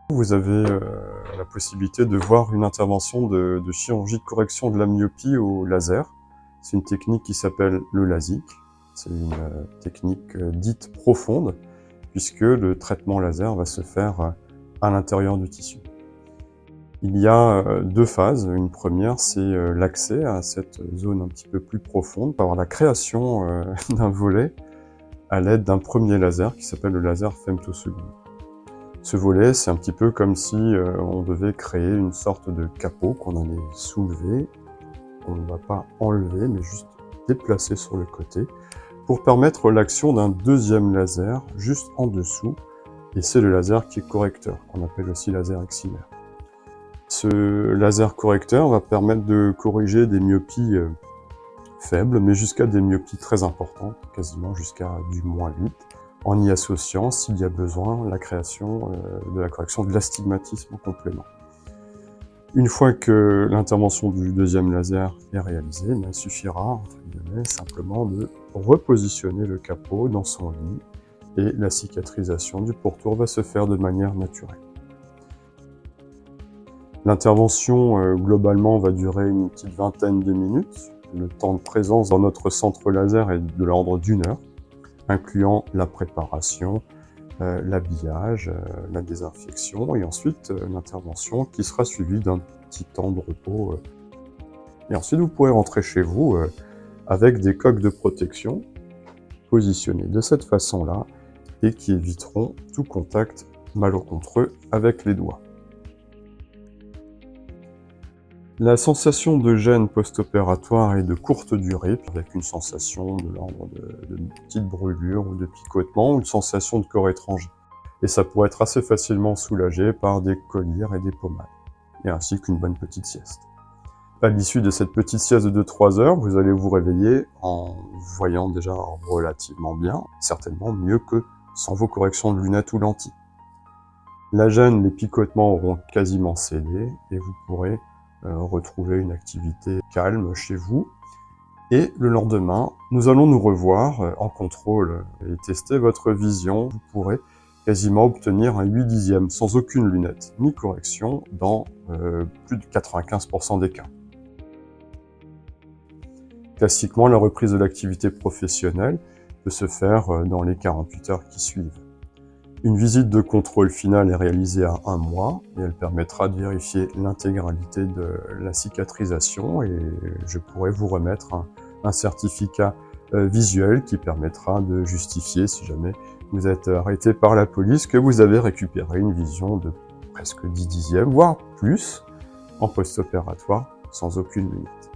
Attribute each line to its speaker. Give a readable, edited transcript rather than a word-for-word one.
Speaker 1: Vous avez la possibilité de voir une intervention de chirurgie de correction de la myopie au laser. C'est une technique qui s'appelle le LASIK. C'est une technique dite profonde, puisque le traitement laser va se faire à l'intérieur du tissu. Il y a deux phases. Une première, c'est l'accès à cette zone un petit peu plus profonde, par la création d'un volet à l'aide d'un premier laser qui s'appelle le laser femtoseconde. Ce volet, c'est un petit peu comme si on devait créer une sorte de capot qu'on allait soulever. On ne va pas enlever, mais juste déplacer sur le côté pour permettre l'action d'un deuxième laser juste en dessous. Et c'est le laser qui est correcteur, qu'on appelle aussi laser axillaire. Ce laser correcteur va permettre de corriger des myopies faibles, mais jusqu'à des myopies très importantes, quasiment jusqu'à du -8. En y associant, s'il y a besoin, la création de la correction de l'astigmatisme en complément. Une fois que l'intervention du deuxième laser est réalisée, il suffira, entre guillemets, simplement de repositionner le capot dans son lit et la cicatrisation du pourtour va se faire de manière naturelle. L'intervention, globalement, va durer une petite vingtaine de minutes. Le temps de présence dans notre centre laser est de l'ordre d'1 heure, incluant la préparation, l'habillage, la désinfection et ensuite l'intervention qui sera suivie d'un petit temps de repos. Et ensuite vous pourrez rentrer chez vous avec des coques de protection positionnées de cette façon-là et qui éviteront tout contact malencontreux avec les doigts. La sensation de gêne post-opératoire est de courte durée, avec une sensation de l'ordre de petites brûlures ou de picotements, ou une sensation de corps étranger. Et ça pourrait être assez facilement soulagé par des collyres et des pommades, et ainsi qu'une bonne petite sieste. À l'issue de cette petite sieste de 2-3 heures, vous allez vous réveiller en voyant déjà relativement bien, certainement mieux que sans vos corrections de lunettes ou lentilles. La gêne, les picotements auront quasiment cédé, et vous pourrez retrouver une activité calme chez vous. Et le lendemain, nous allons nous revoir en contrôle et tester votre vision. Vous pourrez quasiment obtenir un 8/10 sans aucune lunette ni correction dans plus de 95% des cas. Classiquement, la reprise de l'activité professionnelle peut se faire dans les 48 heures qui suivent. Une visite de contrôle finale est réalisée à 1 mois et elle permettra de vérifier l'intégralité de la cicatrisation et je pourrai vous remettre un certificat visuel qui permettra de justifier, si jamais vous êtes arrêté par la police, que vous avez récupéré une vision de presque 10/10, voire plus, en post-opératoire sans aucune lunette.